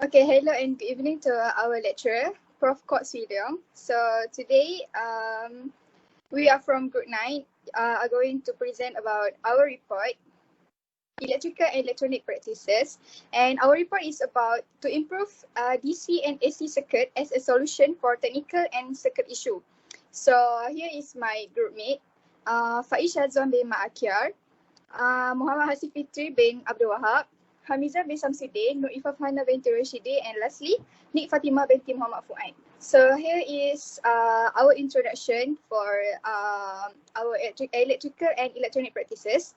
Okay, hello and good evening to our lecturer, Prof. Kok Swee Leong. So today, we are from Group 9, are going to present about our report, Electrical and Electronic Practices. And our report is about to improve DC and AC circuit as a solution for technical and circuit issue. So here is my group mate, Faiz Shazwan bin Ma'akyar, Muhammad Hasif Fitri bin Abdul Wahab, Hamizah bin Samsudin, Nur Ifah Hana binti Rashidi, and lastly, Nik Fatimah binti Muhammad Fuad. So here is our introduction for our electrical and electronic practices.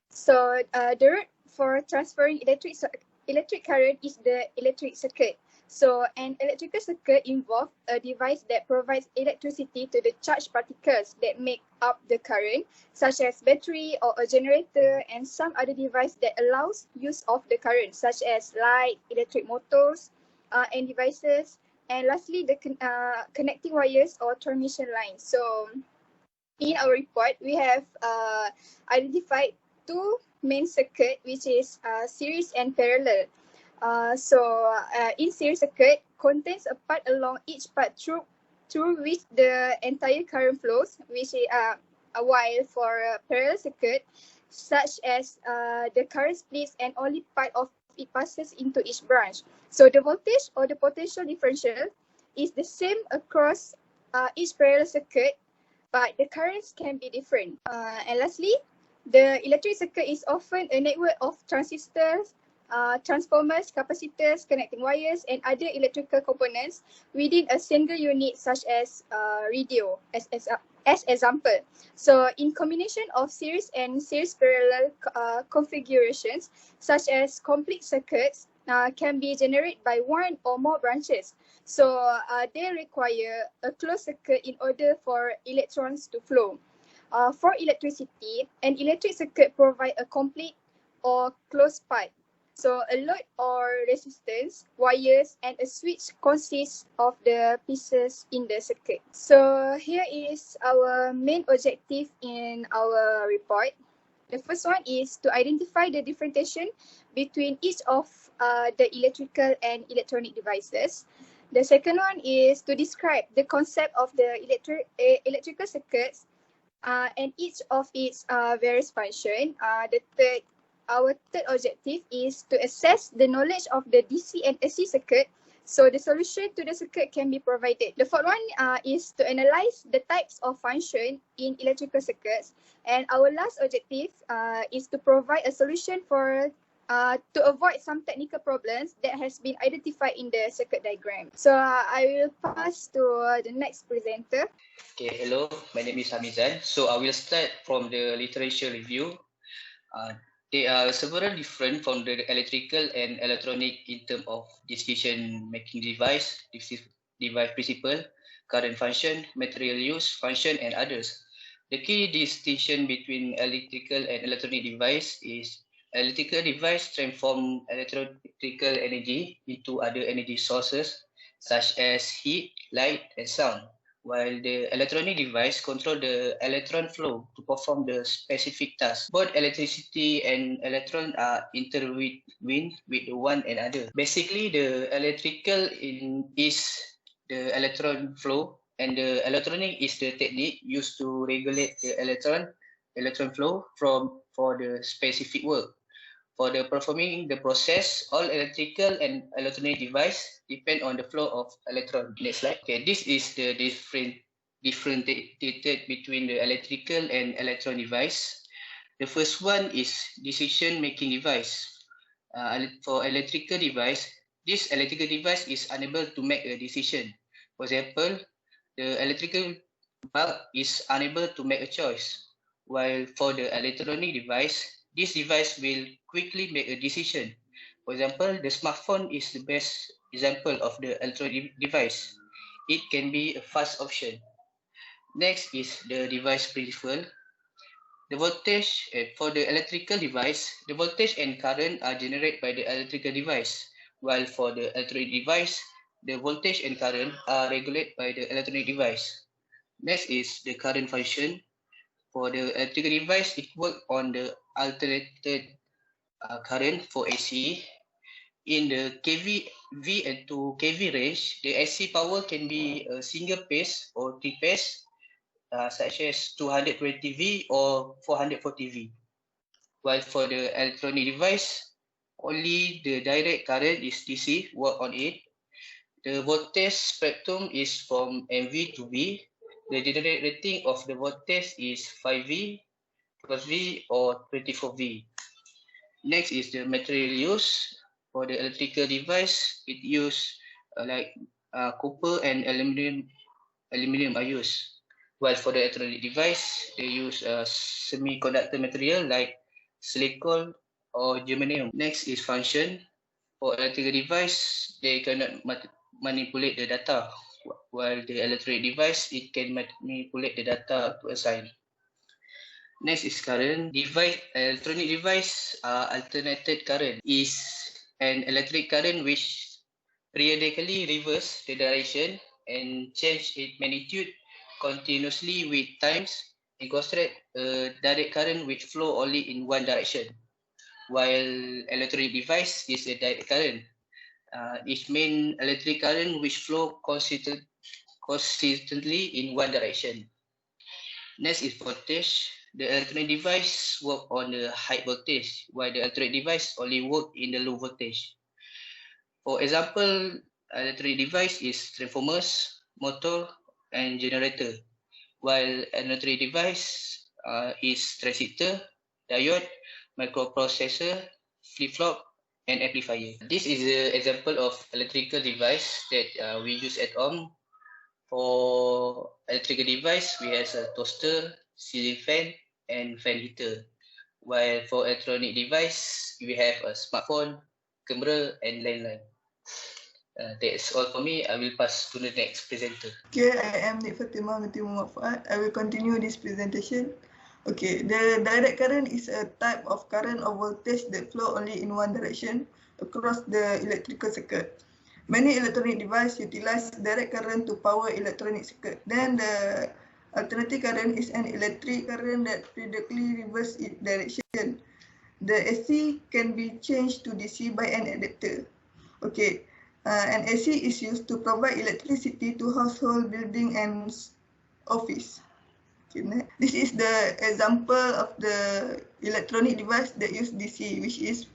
So the route for transferring electric current is the electric circuit. So an electrical circuit involves a device that provides electricity to the charged particles that make up the current, such as battery or a generator, and some other device that allows use of the current, such as light, electric motors, and devices. And lastly, the connecting wires or transmission lines. So in our report, we have identified two main circuit, which is series and parallel. In series circuit contains a path along each path through which the entire current flows, which is while for a parallel circuit, such as the current splits and only part of it passes into each branch. So the voltage or the potential differential is the same across each parallel circuit, but the currents can be different. And lastly, the electric circuit is often a network of transistors, transformers, capacitors, connecting wires, and other electrical components within a single unit, such as radio, as example. So in combination of series and series parallel configurations, such as complete circuits, can be generated by one or more branches. So they require a closed circuit in order for electrons to flow. For electricity, an electric circuit provides a complete or closed path. So a load or resistance, wires, and a switch consists of the pieces in the circuit. So here is our main objective in our report. The first one is to identify the differentiation between each of the electrical and electronic devices. The second one is to describe the concept of the electrical circuits and each of its various functions. Our third objective is to assess the knowledge of the DC and AC circuit, so the solution to the circuit can be provided. The fourth one is to analyze the types of function in electrical circuits, and our last objective is to provide a solution for to avoid some technical problems that has been identified in the circuit diagram. So I will pass to the next presenter. Okay, hello, my name is Hamizan. So I will start from the literature review. They are several different from the electrical and electronic in terms of decision-making device principle, current function, material use, function, and others. The key distinction between electrical and electronic device is electrical device transform electrical energy into other energy sources such as heat, light, and sound, while the electronic device control the electron flow to perform the specific task. Both electricity and electron are intertwined with one another. Basically, the electrical is the electron flow, and the electronic is the technique used to regulate the electron flow for the specific work. For the performing the process, all electrical and electronic device depend on the flow of electron. Next slide. Okay, this is the differentiated between the electrical and electron device. The first one is decision-making device. For electrical device, this electrical device is unable to make a decision. For example, the electrical bulb is unable to make a choice, while for the electronic device, this device will quickly make a decision. For example, the smartphone is the best example of the electronic device. It can be a fast option. Next is the device principle. The voltage for the electrical device, the voltage and current are generated by the electrical device, while for the electronic device, the voltage and current are regulated by the electronic device. Next is the current function. For the electrical device, it works on the alternated current for AC. In the kV V and to kV range, the AC power can be a single phase or three phase, such as 220 V or 440 V. While for the electronic device, only the direct current is DC work on it. The voltage spectrum is from MV to V. The generating of the voltage is 5V, 12V, or 24V. Next is the material use. For the electrical device, it use copper and aluminum are used. While for the electronic device, they use semiconductor material like silicon or germanium. Next is function. For electrical device, they cannot manipulate the data, while the electronic device, it can manipulate the data to assign. Next is current. Electronic device, alternated current is an electric current which periodically reverse the direction and change its magnitude continuously with times and construct a direct current which flow only in one direction. While electronic device is a direct current, its main electric current which flow consistently in one direction. Next is voltage. The electronic device work on the high voltage, while the electronic device only work in the low voltage. For example, electronic device is transformers, motor, and generator, while electronic device is transistor, diode, microprocessor, flip-flop, and amplifier. This is an example of electrical device that we use at home. For electrical device, we have a toaster, ceiling fan, and fan heater. While for electronic device, we have a smartphone, camera, and landline. That's all for me. I will pass to the next presenter. Okay, I am Nik Fatimah binti Muhammad Fuad. I will continue this presentation. Okay, the direct current is a type of current or voltage that flow only in one direction across the electrical circuit. Many electronic devices utilize direct current to power electronic circuit. Then the alternating current is an electric current that periodically reverses its direction. The AC can be changed to DC by an adapter. Okay, an AC is used to provide electricity to household, building, and office. Okay, this is the example of the electronic device that use DC, which is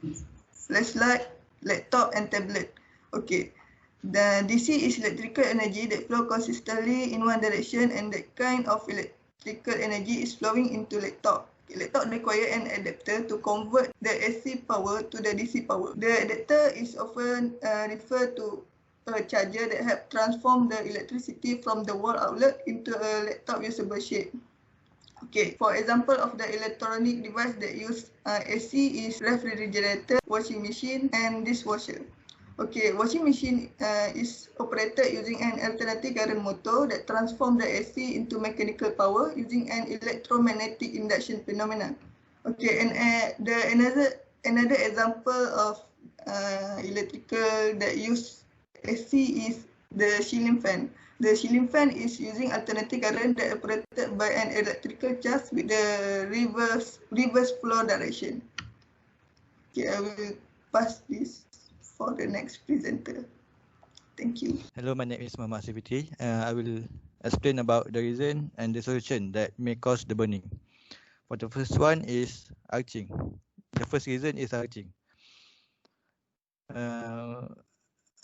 flashlight, laptop, and tablet. Okay, the DC is electrical energy that flow consistently in one direction, and that kind of electrical energy is flowing into laptop. Laptop require an adapter to convert the AC power to the DC power. The adapter is often referred to a charger that help transform the electricity from the wall outlet into a laptop usable shape. Okay, for example of the electronic device that use AC is refrigerator, washing machine, and dishwasher. Okay, washing machine is operated using an alternating current motor that transforms the AC into mechanical power using an electromagnetic induction phenomenon. Okay, and another example of electrical that use AC is the ceiling fan. The ceiling fan is using alternating current that operated by an electrical charge with the reverse flow direction. Okay, I will pass this for the next presenter. Thank you. Hello, my name is Muhammad Sifiti. I will explain about the reason and the solution that may cause the burning. For the first one is arcing. The first reason is arcing.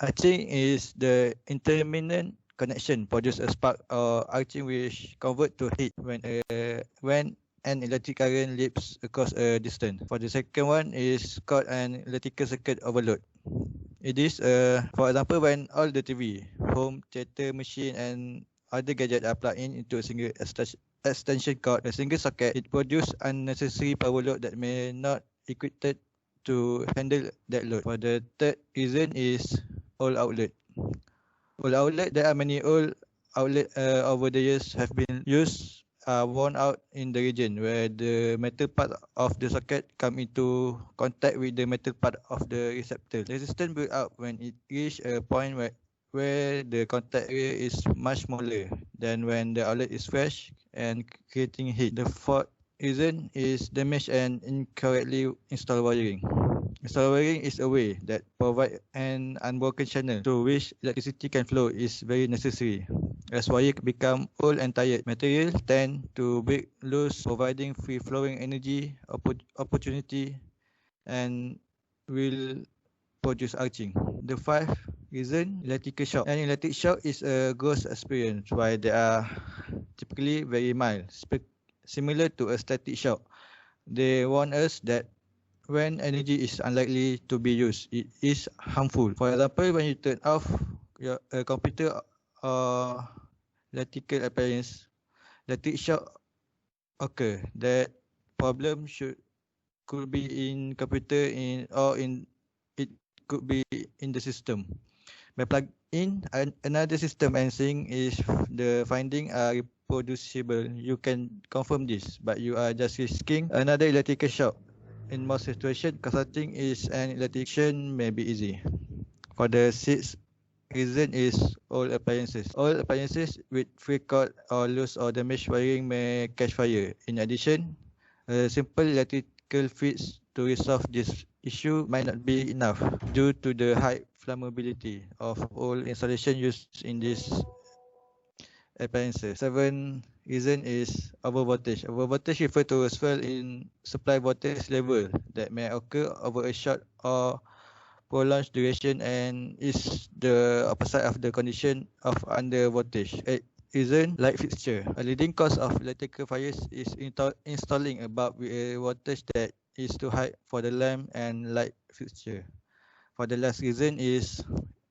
Arcing is the intermittent connection produce a spark or arcing which convert to heat when an electric current leaps across a distance. For the second one is called an electrical circuit overload. It is, for example, when all the TV, home theater, machine, and other gadgets are plugged in into a single extension cord, a single socket, it produces unnecessary power load that may not equipped to handle that load. For the third reason is old outlet. Old outlet, there are many old outlet over the years have been used, worn out in the region where the metal part of the socket come into contact with the metal part of the receptor. Resistance build up when it reach a point where the contact area is much smaller than when the outlet is fresh and creating heat. The fourth reason is damage and incorrectly installed wiring. Soldering is a way that provide an unbroken channel through which electricity can flow is very necessary. As wire become old and tired, material tend to break loose, providing free-flowing energy, opportunity, and will produce arcing. The fifth reason, electrical shock. An electric shock is a gross experience, while they are typically very mild, similar to a static shock. They warn us that when energy is unlikely to be used, it is harmful. For example, when you turn off your computer or electrical appliance, electric shock occur. That problem could be in computer it could be in the system. By plug in another system and seeing if the finding are reproducible, you can confirm this, but you are just risking another electrical shock. In most situations, consulting is an electrician may be easy. For the sixth reason is all appliances. All appliances with free cord or loose or damaged wiring may catch fire. In addition, a simple electrical fix to resolve this issue might not be enough due to the high flammability of all installation used in these appliances. Seventh reason is overvoltage. Overvoltage refers to a swell in supply voltage level that may occur over a short or prolonged duration and is the opposite of the condition of under voltage. Eighth reason, light fixture. A leading cause of electrical fires is installing a bulb with a voltage that is too high for the lamp and light fixture. For the last reason is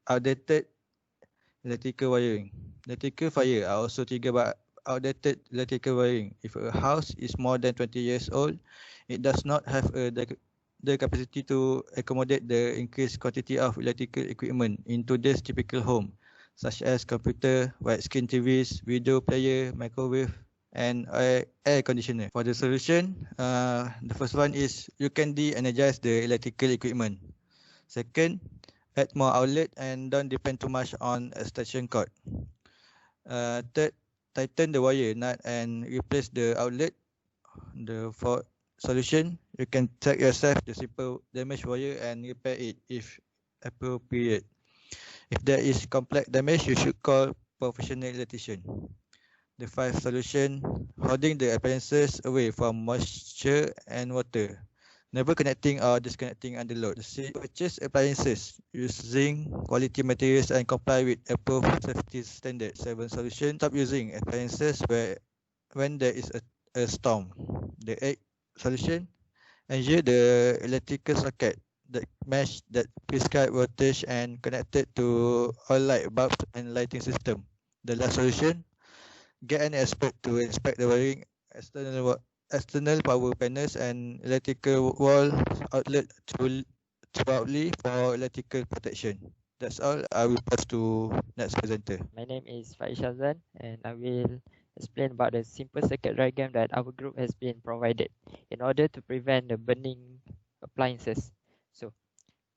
outdated electrical wiring. Electrical fire are also triggered by outdated electrical wiring. If a house is more than 20 years old, it does not have the capacity to accommodate the increased quantity of electrical equipment in today's typical home, such as computer, widescreen TVs, video player, microwave, and air conditioner. For the solution, the first one is you can de-energize the electrical equipment. Second, add more outlet and don't depend too much on extension cord. Third, tighten the wire nut and replace the outlet. The fourth solution, you can check yourself the simple damaged wire and repair it if appropriate. If there is complex damage, you should call professional electrician. The fifth solution, holding the appliances away from moisture and water. Never connecting or disconnecting under load. Purchase appliances using quality materials and comply with approved safety standards. 7 solution, stop using appliances when there is a storm. The 8th solution, ensure the electrical socket that match that prescribed voltage and connected to all light bulbs and lighting system. The last solution, get an expert to inspect the wiring, external power panels and electrical wall outlet thoroughly for electrical protection. That's all. I will pass to next presenter. My name is Faiz Shazan and I will explain about the simple circuit diagram that our group has been provided in order to prevent the burning appliances. So,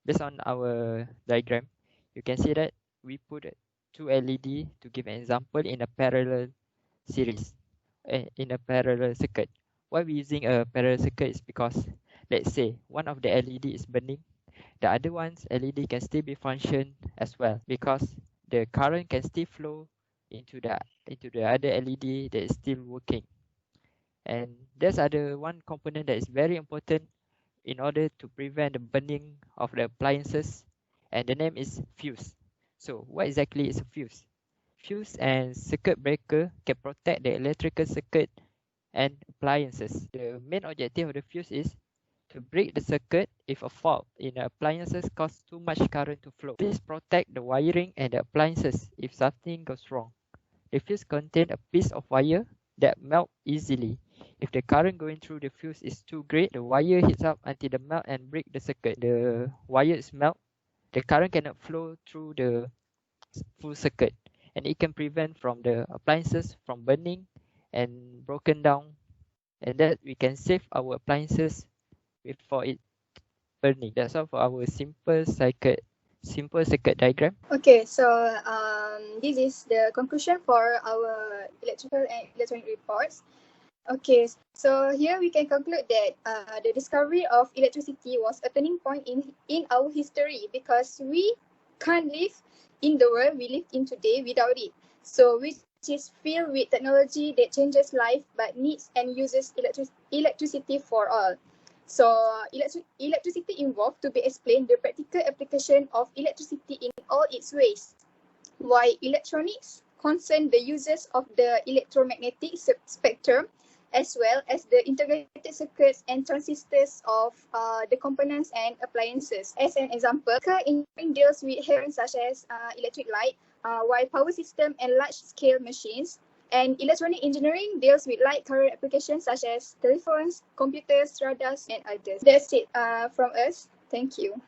based on our diagram, you can see that we put 2 LED to give an example in a parallel series, in a parallel circuit. Why we're using a parallel circuit is because, let's say, one of the LED is burning, the other one's LED can still be function as well because the current can still flow into the other LED that is still working. And there's one component that is very important in order to prevent the burning of the appliances, and the name is fuse. So what exactly is a fuse? Fuse and circuit breaker can protect the electrical circuit and appliances. The main objective of the fuse is to break the circuit if a fault in the appliances causes too much current to flow. This protects the wiring and the appliances if something goes wrong. The fuse contains a piece of wire that melts easily. If the current going through the fuse is too great, the wire heats up until the melt and break the circuit. The wire is melt, the current cannot flow through the full circuit, and it can prevent from the appliances from burning and broken down, and that we can save our appliances before it burning. That's all for our simple circuit diagram. Okay, so this is the conclusion for our electrical and electronic reports. Okay, so here we can conclude that the discovery of electricity was a turning point in our history because we can't live in the world we live in today without it. So which is filled with technology that changes life but needs and uses electricity for all. So electricity involved to be explained the practical application of electricity in all its ways. While electronics concern the uses of the electromagnetic spectrum as well as the integrated circuits and transistors of the components and appliances. As an example, engineering deals with areas such as electric light, while power system and large-scale machines. And electronic engineering deals with light current applications such as telephones, computers, radars, and others. That's it from us. Thank you.